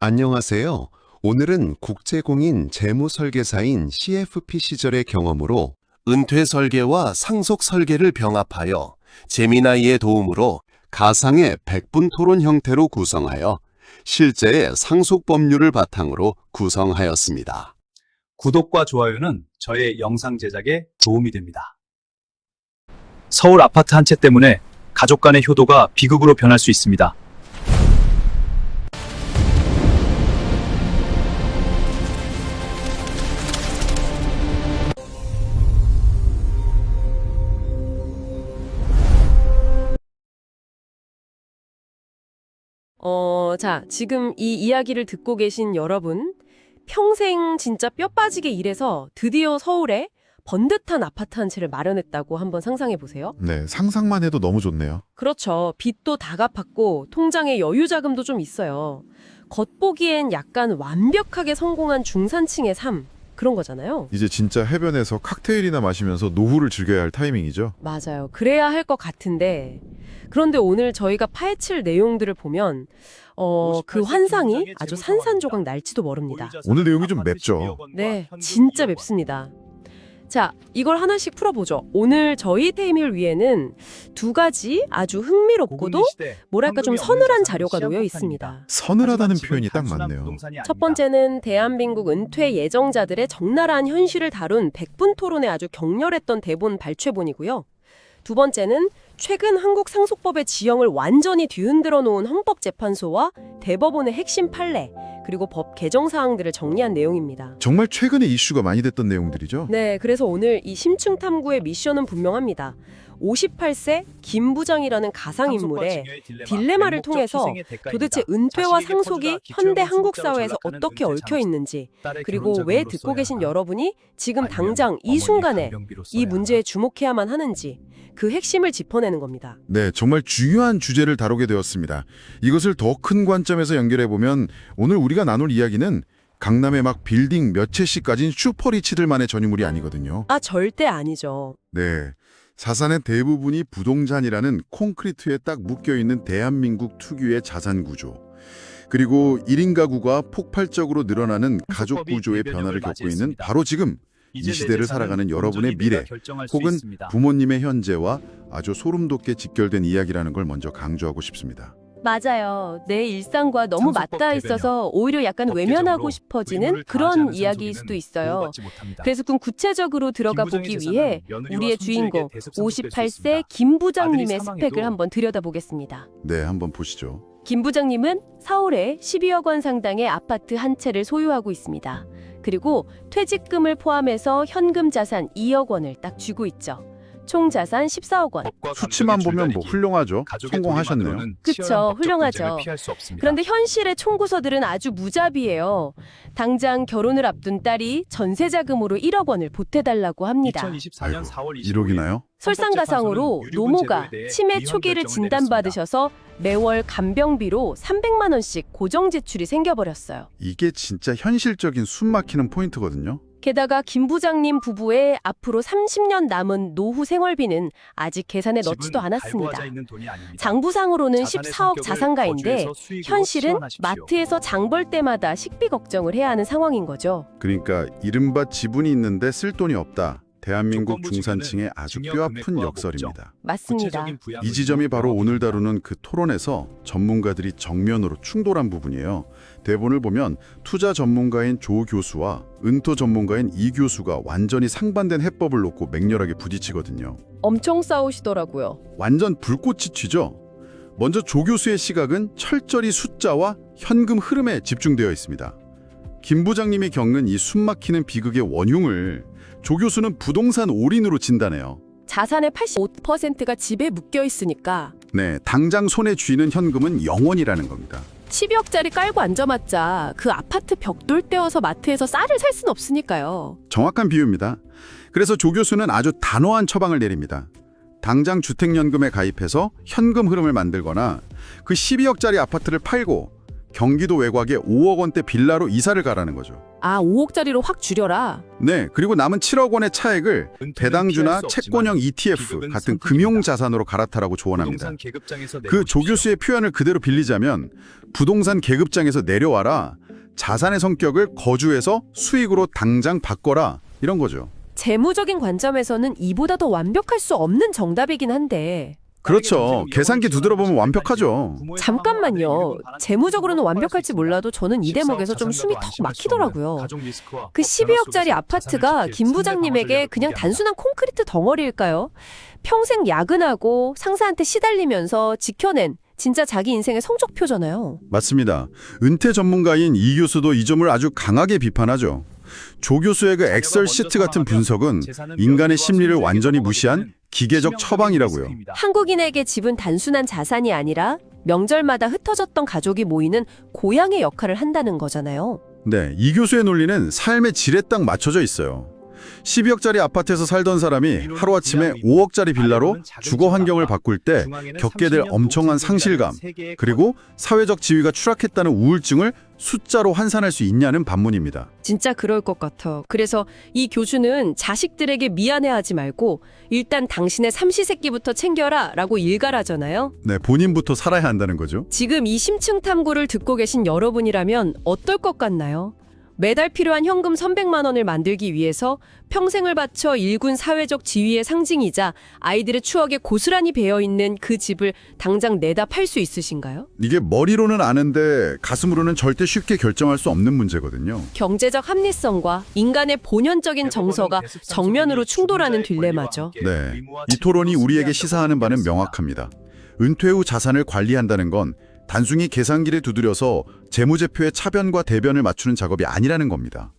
안녕하세요. 오늘은 국제공인 재무설계사인 CFP 시절의 경험으로 은퇴 설계와 상속 설계를 병합하여 제미나이의 도움으로 가상의 백분 토론 형태로 구성하여 실제의 상속 법률을 바탕으로 구성하였습니다. 구독과 좋아요는 저의 영상 제작에 도움이 됩니다. 서울 아파트 한 채 때문에 가족 간의 효도가 비극으로 변할 수 있습니다. 자, 지금 이 이야기를 듣고 계신 여러분, 평생 진짜 뼈 빠지게 일해서 드디어 서울에 번듯한 아파트 한 채를 마련했다고 한번 상상해 보세요. 네, 상상만 해도 너무 좋네요. 그렇죠. 빚도 다 갚았고 통장에 여유 자금도 좀 있어요. 겉보기엔 약간 완벽하게 성공한 중산층의 삶, 그런 거잖아요. 이제 진짜 해변에서 칵테일이나 마시면서 노후를 즐겨야 할 타이밍이죠. 맞아요. 그래야 할 것 같은데, 그런데 오늘 저희가 파헤칠 내용들을 보면 그 환상이 아주 산산조각 날지도 모릅니다. 오늘 내용이 좀 맵죠. 네, 진짜 맵습니다. 자, 이걸 하나씩 풀어보죠. 오늘 저희 팀을 위해는 두 가지 아주 흥미롭고도 뭐랄까 좀 서늘한 자료가 놓여 있습니다. 서늘하다는 표현이 딱 맞네요. 첫 번째는 대한민국 은퇴 예정자들의 적나라한 현실을 다룬 백분 토론의 아주 격렬했던 대본 발췌본이고요. 두 번째는 최근 한국 상속법의 지형을 완전히 뒤흔들어 놓은 헌법재판소와 대법원의 핵심 판례, 그리고 법 개정 사항들을 정리한 내용입니다. 정말 최근에 이슈가 많이 됐던 내용들이죠. 네, 그래서 오늘 이 심층 탐구의 미션은 분명합니다. 58세 김 부장이라는 가상인물의 딜레마를 통해서 도대체 은퇴와 상속이 현대 한국 사회에서 어떻게 얽혀 있는지, 그리고 왜 듣고 계신 여러분이 지금 당장 이 순간에 이 문제에 주목해야만 하는지 그 핵심을 짚어내는 겁니다. 네, 정말 중요한 주제를 다루게 되었습니다. 이것을 더 큰 관점에서 연결해보면 오늘 우리가 나눌 이야기는 강남에 막 빌딩 몇 채씩 가진 슈퍼리치들만의 전유물이 아니거든요. 아, 절대 아니죠. 네, 자산의 대부분이 부동산이라는 콘크리트에 딱 묶여있는 대한민국 특유의 자산 구조, 그리고 1인 가구가 폭발적으로 늘어나는 가족 구조의 변화를 겪고 있는 바로 지금 이 시대를 살아가는 여러분의 미래, 혹은 부모님의 현재와 아주 소름 돋게 직결된 이야기라는 걸 먼저 강조하고 싶습니다. 맞아요. 내 일상과 너무 맞닿아 있어서 오히려 약간 외면하고 싶어지는 그런 이야기일 수도 있어요. 그래서 좀 구체적으로 들어가 보기 위해 우리의 주인공 58세 김 부장님의 스펙을 한번 들여다보겠습니다. 네, 한번 보시죠. 김 부장님은 서울에 12억 원 상당의 아파트 한 채를 소유하고 있습니다. 그리고 퇴직금을 포함해서 현금 자산 2억 원을 딱 쥐고 있죠. 총 자산 14억 원. 수치만 보면 뭐 훌륭하죠. 성공하셨네요. 그쵸, 훌륭하죠. 그런데 현실의 총구서들은 아주 무자비해요. 당장 결혼을 앞둔 딸이 전세자금으로 1억 원을 보태달라고 합니다. 아이고, 1억이나요? 설상가상으로 노모가 치매 초기를 진단받으셔서 매월 간병비로 300만 원씩 고정 지출이 생겨버렸어요. 이게 진짜 현실적인 숨막히는 포인트거든요. 게다가 김 부장님 부부의 앞으로 30년 남은 노후 생활비는 아직 계산에 넣지도 않았습니다. 장부상으로는 14억 자산가인데 현실은 마트에서 장 볼 때마다 식비 걱정을 해야 하는 상황인 거죠. 그러니까 이른바 지분이 있는데 쓸 돈이 없다. 대한민국 중산층의 아주 뼈아픈 역설입니다. 맞습니다. 이 지점이 바로 오늘 다루는 그 토론에서 전문가들이 정면으로 충돌한 부분이에요. 대본을 보면 투자 전문가인 조 교수와 은토 전문가인 이 교수가 완전히 상반된 해법을 놓고 맹렬하게 부딪히거든요. 엄청 싸우시더라고요. 완전 불꽃이 튀죠. 먼저 조 교수의 시각은 철저히 숫자와 현금 흐름에 집중되어 있습니다. 김 부장님이 겪는 이 숨막히는 비극의 원흉을 조 교수는 부동산 올인으로 진단해요. 자산의 85%가 집에 묶여 있으니까 네, 당장 손에 쥐는 현금은 영원이라는 겁니다. 12억짜리 깔고 앉아봤자 그 아파트 벽돌 떼어서 마트에서 쌀을 살 수는 없으니까요. 정확한 비유입니다. 그래서 조 교수는 아주 단호한 처방을 내립니다. 당장 주택연금에 가입해서 현금 흐름을 만들거나 그 12억짜리 아파트를 팔고 경기도 외곽에 5억 원대 빌라로 이사를 가라는 거죠. 아, 5억짜리로 확 줄여라. 네, 그리고 남은 7억 원의 차액을 배당주나 채권형 ETF 같은 금융자산으로 갈아타라고 조언합니다. 그 조 교수의 표현을 그대로 빌리자면 부동산 계급장에서 내려와라, 자산의 성격을 거주해서 수익으로 당장 바꿔라, 이런 거죠. 재무적인 관점에서는 이보다 더 완벽할 수 없는 정답이긴 한데 그렇죠. 계산기 두드려보면 완벽하죠. 잠깐만요. 재무적으로는 완벽할지 몰라도 저는 이 대목에서 좀 숨이 턱 막히더라고요. 그 12억짜리 아파트가 김 부장님에게 그냥 단순한 콘크리트 덩어리일까요? 평생 야근하고 상사한테 시달리면서 지켜낸 진짜 자기 인생의 성적표잖아요. 맞습니다. 은퇴 전문가인 이 교수도 이 점을 아주 강하게 비판하죠. 조 교수의 그 엑셀 시트 같은 분석은 인간의 심리를 완전히 무시한 기계적 처방이라고요. 한국인에게 집은 단순한 자산이 아니라 명절마다 흩어졌던 가족이 모이는 고향의 역할을 한다는 거잖아요. 네, 이 교수의 논리는 삶의 질에 딱 맞춰져 있어요. 12억짜리 아파트에서 살던 사람이 하루아침에 5억짜리 빌라로 주거 환경을 바꿀 때 겪게 될 엄청난 상실감, 그리고 사회적 지위가 추락했다는 우울증을 숫자로 환산할 수 있냐는 반문입니다. 진짜 그럴 것 같아. 그래서 이 교수는 자식들에게 미안해하지 말고 일단 당신의 삼시세끼부터 챙겨라 라고 일갈하잖아요. 네, 본인부터 살아야 한다는 거죠. 지금 이 심층 탐구를 듣고 계신 여러분이라면 어떨 것 같나요? 매달 필요한 현금 300만 원을 만들기 위해서 평생을 바쳐 일군 사회적 지위의 상징이자 아이들의 추억에 고스란히 배어있는 그 집을 당장 내다 팔 수 있으신가요? 이게 머리로는 아는데 가슴으로는 절대 쉽게 결정할 수 없는 문제거든요. 경제적 합리성과 인간의 본연적인 정서가 정면으로 충돌하는 딜레마죠. 네, 이 토론이 우리에게 시사하는 바는 명확합니다. 은퇴 후 자산을 관리한다는 건 단순히 계산기를 두드려서 재무제표의 차변과 대변을 맞추는 작업이 아니라는 겁니다.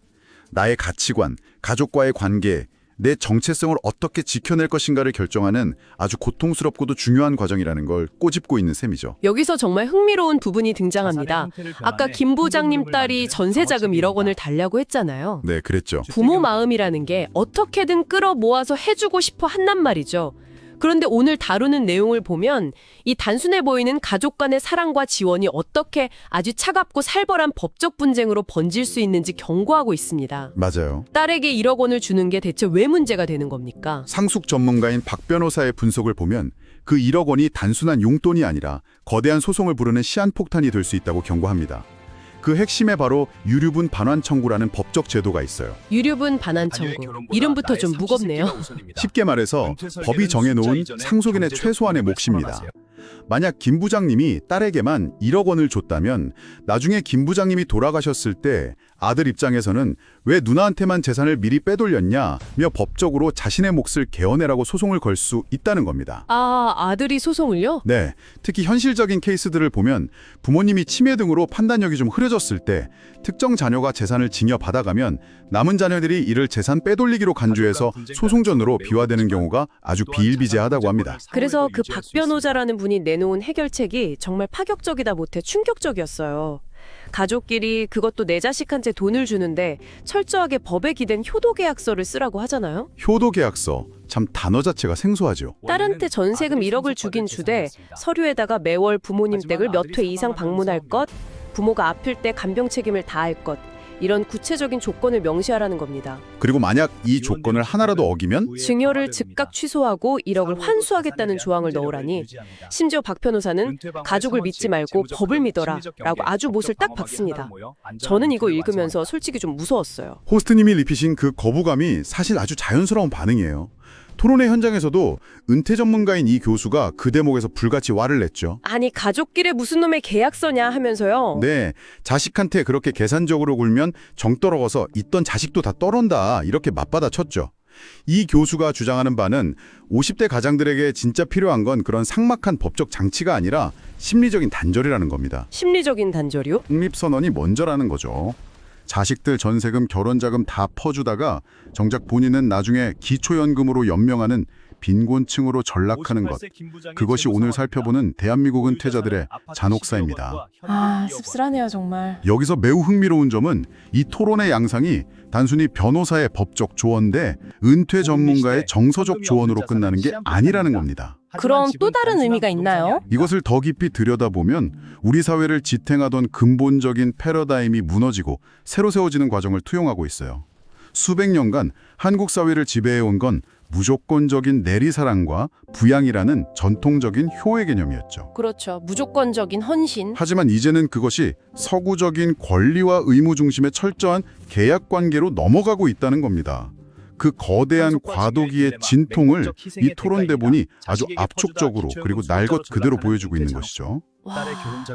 나의 가치관, 가족과의 관계, 내 정체성을 어떻게 지켜낼 것인가를 결정하는 아주 고통스럽고도 중요한 과정이라는 걸 꼬집고 있는 셈이죠. 여기서 정말 흥미로운 부분이 등장합니다. 아까 김 부장님 딸이 전세자금 1억 원을 달라고 했잖아요. 네, 그랬죠. 부모 마음이라는 게 어떻게든 끌어모아서 해주고 싶어 한단 말이죠. 그런데 오늘 다루는 내용을 보면 이 단순해 보이는 가족 간의 사랑과 지원이 어떻게 아주 차갑고 살벌한 법적 분쟁으로 번질 수 있는지 경고하고 있습니다. 맞아요. 딸에게 1억 원을 주는 게 대체 왜 문제가 되는 겁니까? 상속 전문가인 박 변호사의 분석을 보면 그 1억 원이 단순한 용돈이 아니라 거대한 소송을 부르는 시한폭탄이 될 수 있다고 경고합니다. 그 핵심에 바로 유류분 반환 청구라는 법적 제도가 있어요. 유류분 반환 청구. 이름부터 좀 무겁네요. 쉽게 말해서 법이 정해놓은 상속인의 최소한의 몫입니다. 만약 김 부장님이 딸에게만 1억 원을 줬다면 나중에 김 부장님이 돌아가셨을 때 아들 입장에서는 왜 누나한테만 재산을 미리 빼돌렸냐며 법적으로 자신의 몫을 개헌해라고 소송을 걸 수 있다는 겁니다. 아, 아들이 소송을요? 네, 특히 현실적인 케이스들을 보면 부모님이 치매 등으로 판단력이 좀 흐려졌을 때 특정 자녀가 재산을 증여받아가면 남은 자녀들이 이를 재산 빼돌리기로 간주해서 소송전으로 비화되는 경우가 아주 비일비재하다고 합니다. 그래서 그 박 변호자라는 분이 내놓은 해결책이 정말 파격적이다 못해 충격적이었어요. 가족끼리 그것도 내 자식한테 돈을 주는데 철저하게 법에 기댄 효도계약서를 쓰라고 하잖아요. 효도계약서, 참 단어 자체가 생소하죠. 딸한테 전세금 1억을 주긴 주되 서류에다가 매월 부모님 댁을 몇 회 이상 방문할 것, 부모가 아플 때 간병 책임을 다할 것, 이런 구체적인 조건을 명시하라는 겁니다. 그리고 만약 이 조건을 하나라도 어기면 증여를 즉각 취소하고 1억을 환수하겠다는 조항을 넣으라니 심지어 박 변호사는 가족을 믿지 말고 법을 믿어라 라고 아주 못을 딱 박습니다. 저는 이거 읽으면서 솔직히 좀 무서웠어요. 호스트님이 입히신 그 거부감이 사실 아주 자연스러운 반응이에요. 토론회 현장에서도 은퇴 전문가인 이 교수가 그 대목에서 불같이 화를 냈죠. 아니 가족끼리 무슨 놈의 계약서냐 하면서요. 네, 자식한테 그렇게 계산적으로 굴면 정 떨어져서 있던 자식도 다 떨어온다 이렇게 맞받아 쳤죠. 이 교수가 주장하는 바는 50대 가장들에게 진짜 필요한 건 그런 삭막한 법적 장치가 아니라 심리적인 단절이라는 겁니다. 심리적인 단절이요? 독립선언이 먼저라는 거죠. 자식들 전세금, 결혼자금 다 퍼주다가 정작 본인은 나중에 기초연금으로 연명하는 빈곤층으로 전락하는 것, 그것이 오늘 살펴보는 대한민국 은퇴자들의 잔혹사입니다. 아, 씁쓸하네요, 정말. 여기서 매우 흥미로운 점은 이 토론의 양상이 단순히 변호사의 법적 조언 대 은퇴 전문가의 정서적 조언으로 끝나는 게 아니라는 겁니다. 그럼 또 다른 의미가 있나요? 이것을 더 깊이 들여다보면 우리 사회를 지탱하던 근본적인 패러다임이 무너지고 새로 세워지는 과정을 투영하고 있어요. 수백 년간 한국 사회를 지배해온 건 무조건적인 내리사랑과 부양이라는 전통적인 효의 개념이었죠. 그렇죠. 무조건적인 헌신. 하지만 이제는 그것이 서구적인 권리와 의무 중심의 철저한 계약 관계로 넘어가고 있다는 겁니다. 그 거대한 과도기의 진통을 이 토론 대본이 아주 압축적으로 그리고 날 것 그대로 보여주고 있는 것이죠. 와,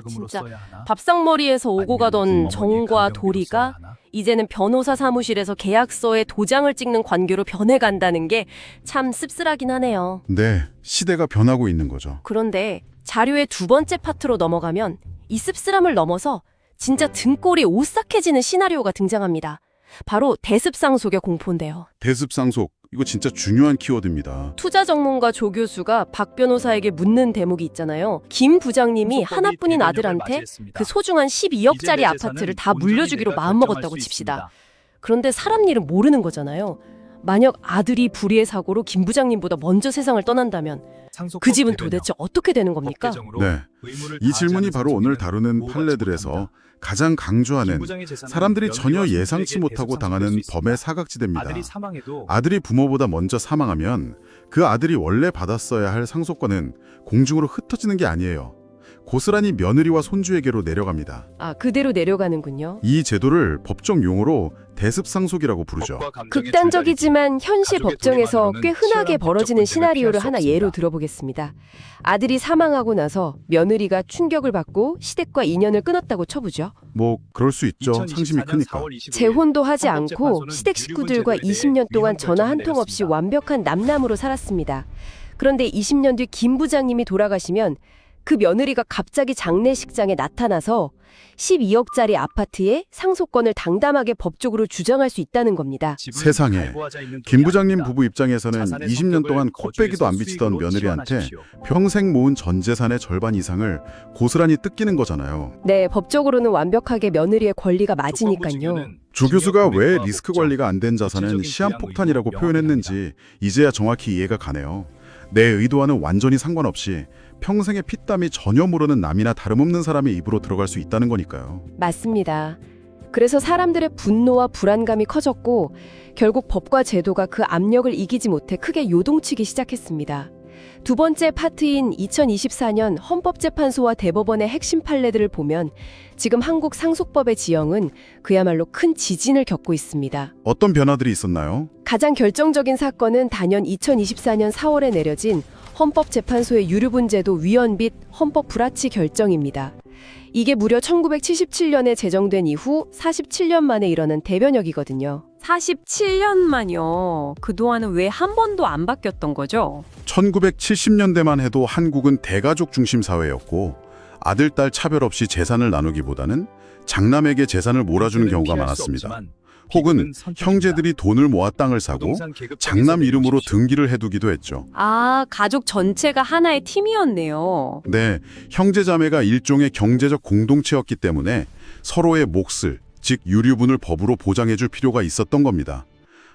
진짜 밥상머리에서 오고 가던 정과 도리가 이제는 변호사 사무실에서 계약서에 도장을 찍는 관계로 변해간다는 게 참 씁쓸하긴 하네요. 네, 시대가 변하고 있는 거죠. 그런데 자료의 두 번째 파트로 넘어가면 이 씁쓸함을 넘어서 진짜 등골이 오싹해지는 시나리오가 등장합니다. 바로 대습상속의 공포인데요. 대습상속, 이거 진짜 중요한 키워드입니다. 투자 전문가 조 교수가 박 변호사에게 묻는 대목이 있잖아요. 김 부장님이 하나뿐인 아들한테 그 소중한 12억짜리 아파트를 다 물려주기로 마음먹었다고 칩시다. 그런데 사람 일은 모르는 거잖아요. 만약 아들이 불의의 사고로 김 부장님보다 먼저 세상을 떠난다면 그 집은 도대체 어떻게 되는 겁니까? 네, 이 질문이 바로 오늘 다루는 판례들에서 가장 강조하는 사람들이 전혀 예상치 못하고 당하는 범의 사각지대입니다. 아들이 부모보다 먼저 사망하면 그 아들이 원래 받았어야 할 상속권은 공중으로 흩어지는 게 아니에요. 고스란히 며느리와 손주에게로 내려갑니다. 아, 그대로 내려가는군요. 이 제도를 법적 용어로 대습상속이라고 부르죠. 극단적이지만 현실 법정에서 꽤 흔하게 벌어지는 시나리오를 하나 예로 들어보겠습니다. 아들이 사망하고 나서 며느리가 충격을 받고 시댁과 인연을 끊었다고 쳐보죠. 뭐 그럴 수 있죠. 상심이 크니까. 재혼도 하지 않고 시댁 식구들과 20년 동안 전화 한 통 없이 완벽한 남남으로 살았습니다. 그런데 20년 뒤 김 부장님이 돌아가시면 그 며느리가 갑자기 장례식장에 나타나서 12억짜리 아파트에 상속권을 당당하게 법적으로 주장할 수 있다는 겁니다. 세상에, 김 부장님 부부 입장에서는 20년 동안 코빼기도 안 비치던 며느리한테 평생 모은 전 재산의 절반 이상을 고스란히 뜯기는 거잖아요. 네, 법적으로는 완벽하게 며느리의 권리가 맞으니까요. 조 교수가 왜 리스크 관리가 안 된 자산은 시한폭탄이라고 표현했는지 이제야 정확히 이해가 가네요. 내 의도와는 완전히 상관없이 평생의 피땀이 전혀 모르는 남이나 다름없는 사람의 입으로 들어갈 수 있다는 거니까요. 맞습니다. 그래서 사람들의 분노와 불안감이 커졌고 결국 법과 제도가 그 압력을 이기지 못해 크게 요동치기 시작했습니다. 두 번째 파트인 2024년 헌법재판소와 대법원의 핵심 판례들을 보면 지금 한국 상속법의 지형은 그야말로 큰 지진을 겪고 있습니다. 어떤 변화들이 있었나요? 가장 결정적인 사건은 단연 2024년 4월에 내려진 헌법재판소의 유류분제도 위헌 및 헌법 불합치 결정입니다. 이게 무려 1977년에 제정된 이후 47년 만에 일어난 대변혁이거든요. 47년만요. 그동안은 왜 한 번도 안 바뀌었던 거죠? 1970년대만 해도 한국은 대가족 중심 사회였고 아들, 딸 차별 없이 재산을 나누기보다는 장남에게 재산을 몰아주는 경우가 많았습니다. 혹은 형제들이 돈을 모아 땅을 사고 장남 이름으로 등기를 해두기도 했죠. 아, 가족 전체가 하나의 팀이었네요. 네, 형제자매가 일종의 경제적 공동체였기 때문에 서로의 몫을, 즉 유류분을 법으로 보장해줄 필요가 있었던 겁니다.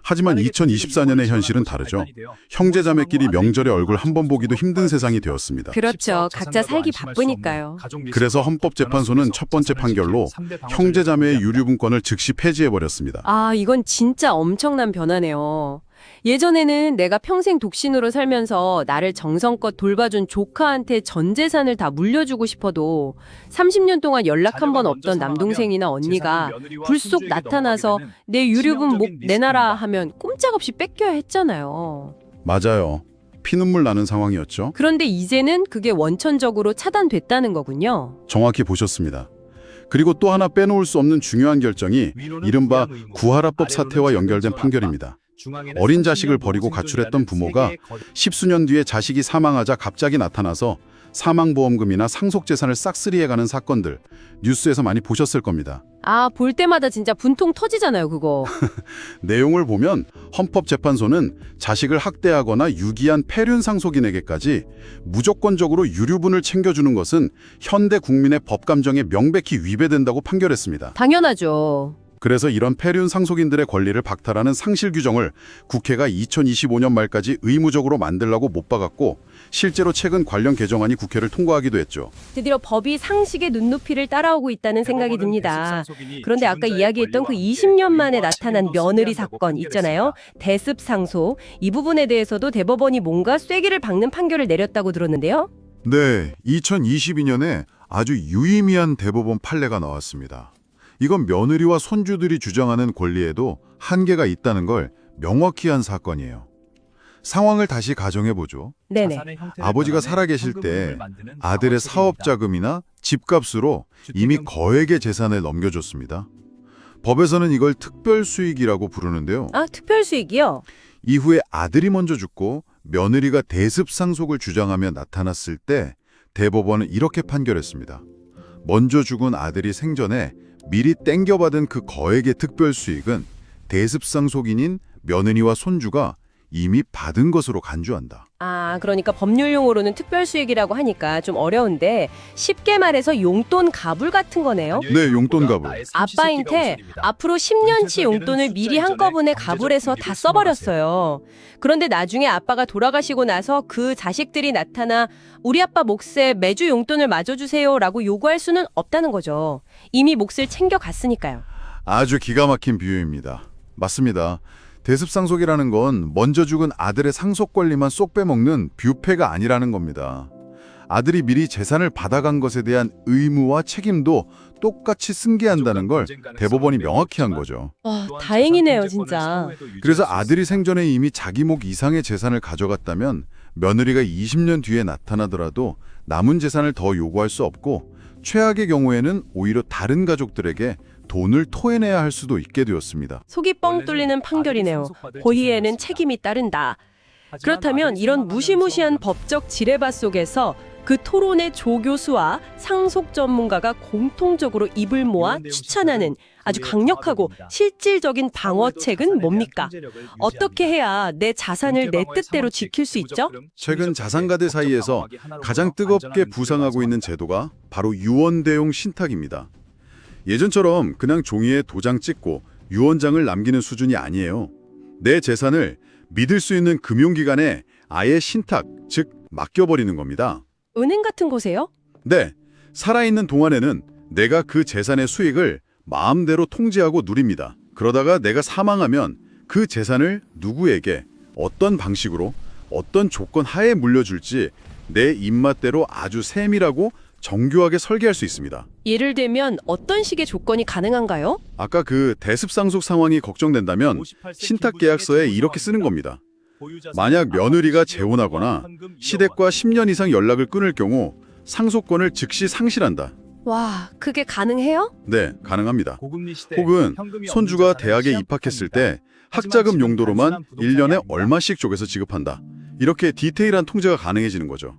하지만 2024년의 현실은 다르죠. 형제자매끼리 명절에 얼굴 한 번 보기도 힘든 세상이 되었습니다. 그렇죠. 각자 살기 바쁘니까요. 그래서 헌법재판소는 첫 번째 판결로 형제자매의 유류분권을 즉시 폐지해버렸습니다. 아, 이건 진짜 엄청난 변화네요. 예전에는 내가 평생 독신으로 살면서 나를 정성껏 돌봐준 조카한테 전 재산을 다 물려주고 싶어도 30년 동안 연락 한 번 없던 남동생이나 언니가 불쑥 나타나서 내 유류분 목 내놔라 하면 꼼짝없이 뺏겨야 했잖아요. 맞아요. 피눈물 나는 상황이었죠. 그런데 이제는 그게 원천적으로 차단됐다는 거군요. 정확히 보셨습니다. 그리고 또 하나 빼놓을 수 없는 중요한 결정이 이른바 구하라법 사태와 연결된 판결입니다. 어린 자식을 버리고 가출했던 부모가 10수년 뒤에 자식이 사망하자 갑자기 나타나서 사망보험금이나 상속재산을 싹쓸이해가는 사건들 뉴스에서 많이 보셨을 겁니다. 아, 볼 때마다 진짜 분통 터지잖아요, 그거. 내용을 보면 헌법재판소는 자식을 학대하거나 유기한 폐륜 상속인에게까지 무조건적으로 유류분을 챙겨주는 것은 현대 국민의 법감정에 명백히 위배된다고 판결했습니다. 당연하죠. 그래서 이런 폐륜 상속인들의 권리를 박탈하는 상실 규정을 국회가 2025년 말까지 의무적으로 만들라고 못 박았고 실제로 최근 관련 개정안이 국회를 통과하기도 했죠. 드디어 법이 상식의 눈높이를 따라오고 있다는 생각이 듭니다. 그런데 아까 이야기했던 그 20년 만에 나타난 며느리 사건 있잖아요. 대습 상속. 이 부분에 대해서도 대법원이 뭔가 쐐기를 박는 판결을 내렸다고 들었는데요. 네, 2022년에 아주 유의미한 대법원 판례가 나왔습니다. 이건 며느리와 손주들이 주장하는 권리에도 한계가 있다는 걸 명확히 한 사건이에요. 상황을 다시 가정해보죠. 네네. 아버지가 살아계실 때 아들의 사업자금이나 집값으로 이미 거액의 재산을 넘겨줬습니다. 법에서는 이걸 특별수익이라고 부르는데요. 아, 특별수익이요? 이후에 아들이 먼저 죽고 며느리가 대습상속을 주장하며 나타났을 때 대법원은 이렇게 판결했습니다. 먼저 죽은 아들이 생전에 미리 땡겨받은 그 거액의 특별수익은 대습상속인인 며느리와 손주가 이미 받은 것으로 간주한다. 아, 그러니까 법률 용어로는 특별수익이라고 하니까 좀 어려운데 쉽게 말해서 용돈 가불 같은 거네요. 네, 용돈 가불. 아빠한테 앞으로 10년치 용돈을 미리 한꺼번에 가불해서 다 써버렸어요. 그런데 나중에 아빠가 돌아가시고 나서 그 자식들이 나타나 우리 아빠 몫에 매주 용돈을 마저주세요 라고 요구할 수는 없다는 거죠. 이미 몫을 챙겨갔으니까요. 아주 기가 막힌 비유입니다. 맞습니다. 대습상속이라는 건 먼저 죽은 아들의 상속 권리만 쏙 빼먹는 뷰페가 아니라는 겁니다. 아들이 미리 재산을 받아간 것에 대한 의무와 책임도 똑같이 승계한다는 걸 대법원이 명확히 한 거죠. 와, 다행이네요, 진짜. 그래서 아들이 생전에 이미 자기 목 이상의 재산을 가져갔다면 며느리가 20년 뒤에 나타나더라도 남은 재산을 더 요구할 수 없고 최악의 경우에는 오히려 다른 가족들에게 돈을 토해내야 할 수도 있게 되었습니다. 속이 뻥 뚫리는 판결이네요. 고의에는 책임이 따른다. 그렇다면 이런 무시무시한 법적 지뢰밭 속에서 그 토론의 조교수와 상속 전문가가 공통적으로 입을 모아 추천하는 아주 강력하고 실질적인 방어책은 뭡니까? 어떻게 해야 내 자산을 내 뜻대로 지킬 수 있죠? 최근 자산가들 사이에서 가장 뜨겁게 부상하고 있는 제도가 바로 유언대용 신탁입니다. 예전처럼 그냥 종이에 도장 찍고 유언장을 남기는 수준이 아니에요. 내 재산을 믿을 수 있는 금융기관에 아예 신탁, 즉 맡겨버리는 겁니다. 은행 같은 곳에요? 네, 살아있는 동안에는 내가 그 재산의 수익을 마음대로 통제하고 누립니다. 그러다가 내가 사망하면 그 재산을 누구에게, 어떤 방식으로, 어떤 조건 하에 물려줄지 내 입맛대로 아주 세밀하고 정교하게 설계할 수 있습니다. 예를 들면 어떤 식의 조건이 가능한가요? 아까 그 대습상속 상황이 걱정된다면 신탁계약서에 이렇게 쓰는 겁니다. 만약 며느리가 재혼하거나 시댁과 10년 이상 연락을 끊을 경우 상속권을 즉시 상실한다. 와, 그게 가능해요? 네, 가능합니다. 혹은 손주가 대학에 입학했을 때 학자금 용도로만 1년에 얼마씩 쪼개서 지급한다. 이렇게 디테일한 통제가 가능해지는 거죠.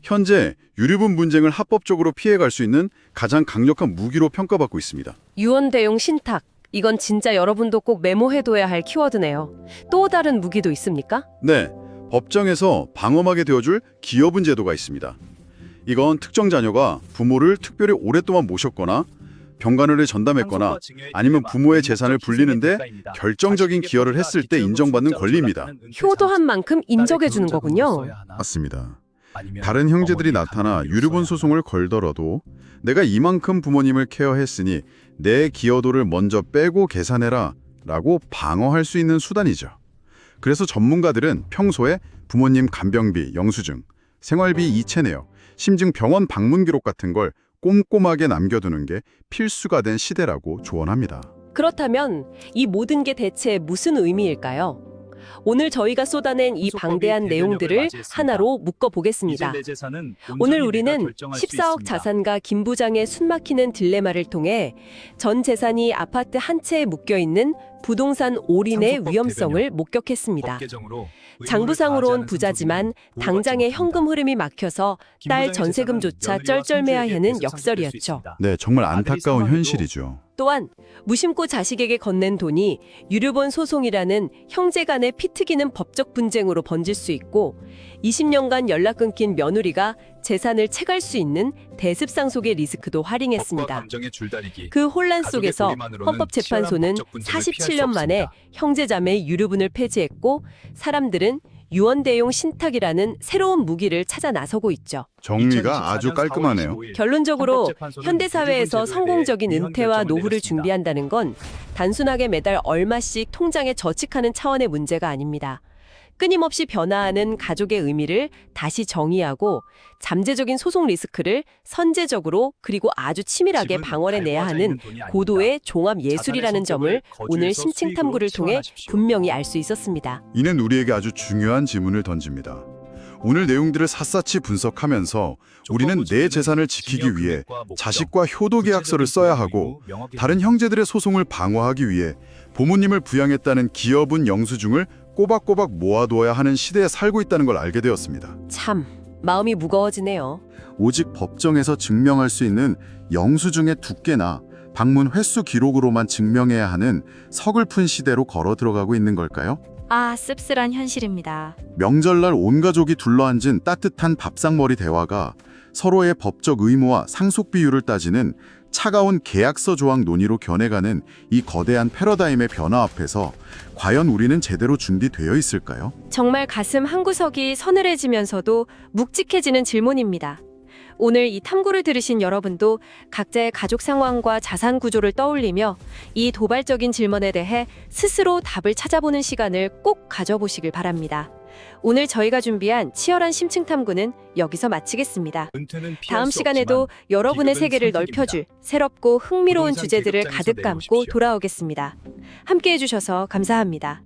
현재 유류분 분쟁을 합법적으로 피해갈 수 있는 가장 강력한 무기로 평가받고 있습니다. 유언대용 신탁. 이건 진짜 여러분도 꼭 메모해둬야 할 키워드네요. 또 다른 무기도 있습니까? 네, 법정에서 방어막이 되어줄 기여분 제도가 있습니다. 이건 특정 자녀가 부모를 특별히 오랫동안 모셨거나 병간호를 전담했거나 아니면 부모의 재산을 불리는데 결정적인 기여를 했을 때 인정받는 권리입니다. 효도한 만큼 인정해주는 거군요. 맞습니다. 다른 형제들이 나타나 유류분 소송을 걸더라도 내가 이만큼 부모님을 케어했으니 내 기여도를 먼저 빼고 계산해라 라고 방어할 수 있는 수단이죠. 그래서 전문가들은 평소에 부모님 간병비, 영수증, 생활비 이체 내역, 심증 병원 방문 기록 같은 걸 꼼꼼하게 남겨두는 게 필수가 된 시대라고 조언합니다. 그렇다면 이 모든 게 대체 무슨 의미일까요? 오늘 저희가 쏟아낸 이 방대한 내용들을 하나로 묶어보겠습니다. 오늘 우리는 14억 자산가 김 부장의 숨막히는 딜레마를 통해 전 재산이 아파트 한 채에 묶여있는 부동산 올인의 상속법 위험성을 대변형, 목격했습니다. 법 개정으로 장부상으로는 의무를 부자지만 다하지 않은 당장의 상속인은 현금 흐름이 막혀서 딸 전세금조차 쩔쩔매야 하는 역설이었죠. 네, 정말 아들이 안타까운 사망해도 현실이죠. 또한 무심코 자식에게 건넨 돈이 유류본 소송이라는 형제 간의 피트기는 법적 분쟁으로 번질 수 있고 20년간 연락 끊긴 며느리가 재산을 채갈 수 있는 대습상속의 리스크도 활용했습니다. 그 혼란 속에서 헌법재판소는 47년 만에 형제자매의 유류분을 폐지했고 사람들은 유언대용 신탁이라는 새로운 무기를 찾아 나서고 있죠. 정리가 아주 깔끔하네요. 결론적으로 현대사회에서 성공적인 은퇴와 노후를 준비한다는 건 단순하게 매달 얼마씩 통장에 저축하는 차원의 문제가 아닙니다. 끊임없이 변화하는 가족의 의미를 다시 정의하고 잠재적인 소송 리스크를 선제적으로 그리고 아주 치밀하게 방어해내야 하는 고도의 종합 예술이라는 점을 오늘 심층 탐구를 통해 분명히 알 수 있었습니다. 이는 우리에게 아주 중요한 질문을 던집니다. 오늘 내용들을 샅샅이 분석하면서 우리는 내 재산을 지키기 위해 자식과 효도 계약서를 써야 하고 다른 형제들의 소송을 방어하기 위해 부모님을 부양했다는 기여분 영수증을 꼬박꼬박 모아두어야 하는 시대에 살고 있다는 걸 알게 되었습니다. 참 마음이 무거워지네요. 오직 법정에서 증명할 수 있는 영수증의 두께나 방문 횟수 기록으로만 증명해야 하는 서글픈 시대로 걸어 들어가고 있는 걸까요? 아, 씁쓸한 현실입니다. 명절날 온 가족이 둘러앉은 따뜻한 밥상머리 대화가 서로의 법적 의무와 상속 비율을 따지는 차가운 계약서 조항 논의로 견해가는 이 거대한 패러다임의 변화 앞에서 과연 우리는 제대로 준비되어 있을까요? 정말 가슴 한구석이 서늘해지면서도 묵직해지는 질문입니다. 오늘 이 탐구를 들으신 여러분도 각자의 가족 상황과 자산 구조를 떠올리며 이 도발적인 질문에 대해 스스로 답을 찾아보는 시간을 꼭 가져보시길 바랍니다. 오늘 저희가 준비한 치열한 심층 탐구는 여기서 마치겠습니다. 다음 시간에도 여러분의 세계를 넓혀줄 새롭고 흥미로운 주제들을 가득 감고 돌아오겠습니다. 함께해 주셔서 감사합니다.